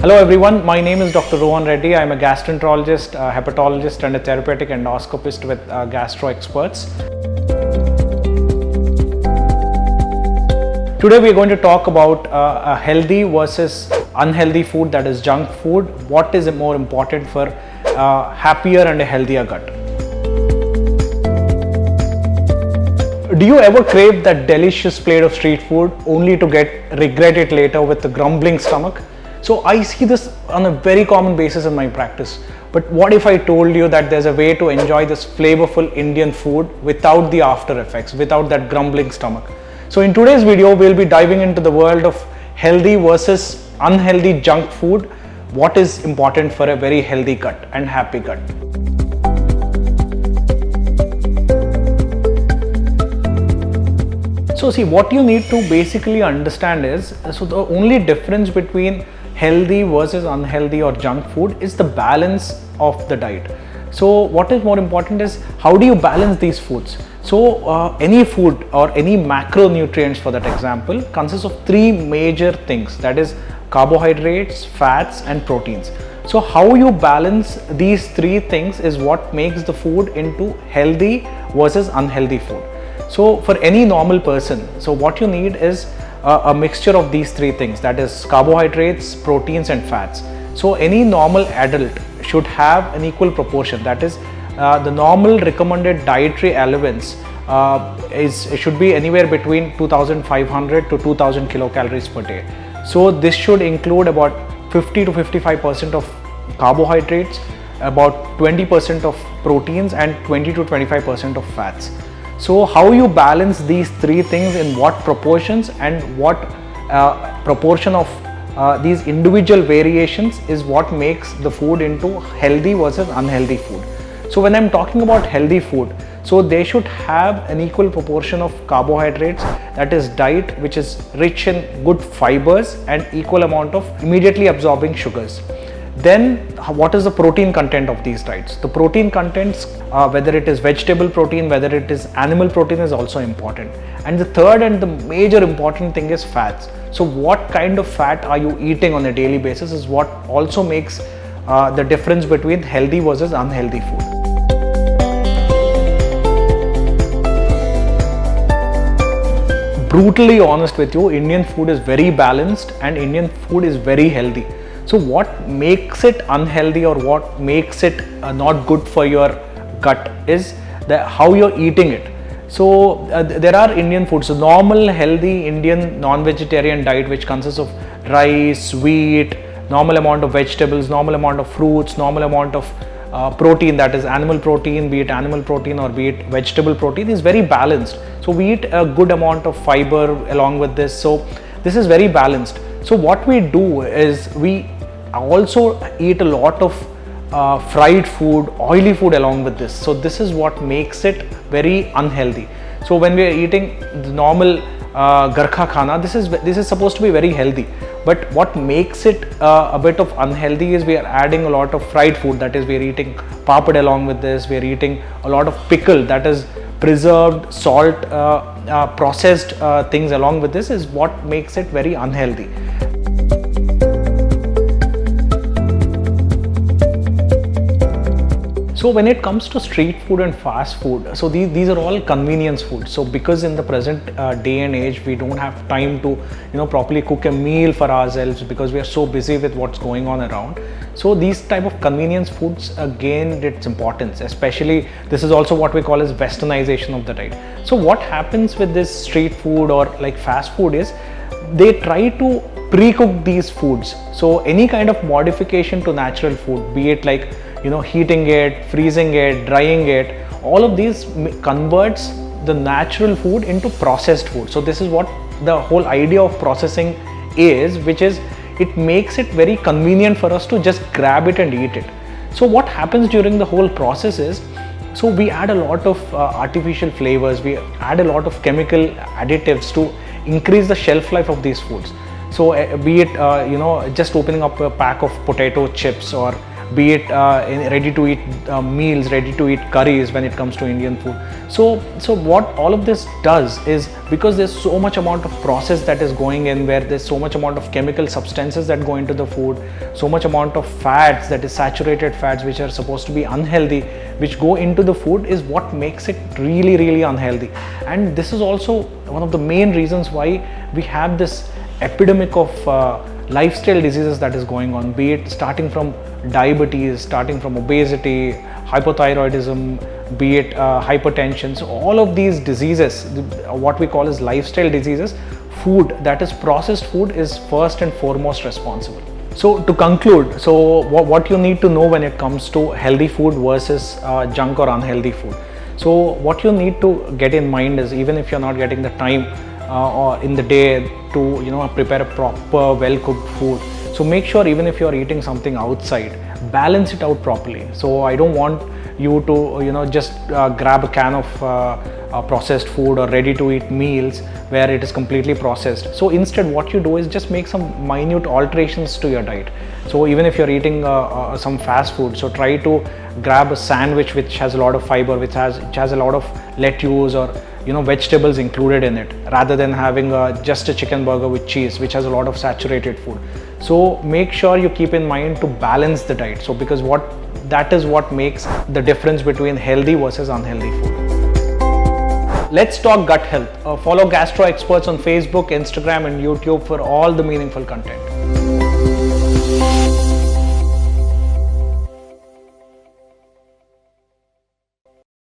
Hello everyone, my name is Dr. Rohan Reddy. I am a gastroenterologist, a hepatologist and a therapeutic endoscopist with gastro experts. Today we are going to talk about a healthy versus unhealthy food, that is junk food. What is more important for happier and a healthier gut? Do you ever crave that delicious plate of street food only to regret it later with a grumbling stomach? So I see this on a very common basis in my practice. But what if I told you that there's a way to enjoy this flavorful Indian food without the after effects, without that grumbling stomach? So in today's video, we'll be diving into the world of healthy versus unhealthy junk food. What is important for a very healthy gut and happy gut? So see, what you need to basically understand is, so the only difference between healthy versus unhealthy or junk food is the balance of the diet. So what is more important is how do you balance these foods? So any food or any macronutrients, for that example, consists of three major things, that is carbohydrates, fats and proteins. So how you balance these three things is what makes the food into healthy versus unhealthy food. So for any normal person, so what you need is a mixture of these three things, that is carbohydrates, proteins and fats. So any normal adult should have an equal proportion, that is the normal recommended dietary allowance should be anywhere between 2500 to 2000 kilocalories per day. So this should include about 50 to 55% of carbohydrates, about 20% of proteins and 20 to 25% of fats. So how you balance these three things in what proportions and what proportion of these individual variations is what makes the food into healthy versus unhealthy food. So when I'm talking about healthy food, so they should have an equal proportion of carbohydrates, that is diet which is rich in good fibers and equal amount of immediately absorbing sugars. Then what is the protein content of these diets? The protein contents, whether it is vegetable protein, whether it is animal protein, is also important. And the third and the major important thing is fats. So what kind of fat are you eating on a daily basis is what also makes the difference between healthy versus unhealthy food. Brutally honest with you, Indian food is very balanced and Indian food is very healthy. So what makes it unhealthy or what makes it not good for your gut is how you're eating it. So there are Indian foods, so normal healthy Indian non-vegetarian diet which consists of rice, wheat, normal amount of vegetables, normal amount of fruits, normal amount of protein, that is animal protein, be it animal protein or be it vegetable protein, is very balanced. So we eat a good amount of fiber along with this. So this is very balanced. So what we do is we also eat a lot of fried food, oily food along with this. So this is what makes it very unhealthy. So when we are eating the normal Garkha khana, this is supposed to be very healthy. But what makes it a bit of unhealthy is we are adding a lot of fried food, that is we are eating papad along with this, we are eating a lot of pickle, that is preserved, salt, processed things along with this is what makes it very unhealthy. So when it comes to street food and fast food, so these are all convenience food. So because in the present day and age, we don't have time to properly cook a meal for ourselves because we are so busy with what's going on around. So these type of convenience foods gained its importance, especially this is also what we call as westernization of the diet. So what happens with this street food or like fast food is they try to pre-cook these foods. So any kind of modification to natural food, be it like heating it, freezing it, drying it, all of these converts the natural food into processed food. So this is what the whole idea of processing is, which is it makes it very convenient for us to just grab it and eat it. So what happens during the whole process is, so we add a lot of artificial flavors, we add a lot of chemical additives to increase the shelf life of these foods. So be it just opening up a pack of potato chips or be it in ready to eat meals, ready to eat curries when it comes to Indian food. So what all of this does is, because there's so much amount of process that is going in, where there's so much amount of chemical substances that go into the food, so much amount of fats, that is saturated fats, which are supposed to be unhealthy, which go into the food, is what makes it really, really unhealthy. And this is also one of the main reasons why we have this epidemic of lifestyle diseases that is going on, be it starting from diabetes, starting from obesity, hypothyroidism, be it hypertension. So all of these diseases, what we call as lifestyle diseases, food, that is processed food, is first and foremost responsible. So to conclude, so what you need to know when it comes to healthy food versus junk or unhealthy food. So what you need to get in mind is, even if you're not getting the time or in the day to prepare a proper well cooked food, so make sure, even if you're eating something outside, balance it out properly. So I don't want you to just grab a can of processed food or ready to eat meals where it is completely processed. So instead, what you do is just make some minute alterations to your diet. So even if you're eating some fast food, so try to grab a sandwich which has a lot of fiber, which has a lot of lettuce or vegetables included in it, rather than having just a chicken burger with cheese, which has a lot of saturated food. So make sure you keep in mind to balance the diet. So because that is what makes the difference between healthy versus unhealthy food. Let's talk gut health. Follow gastro experts on Facebook, Instagram and YouTube for all the meaningful content.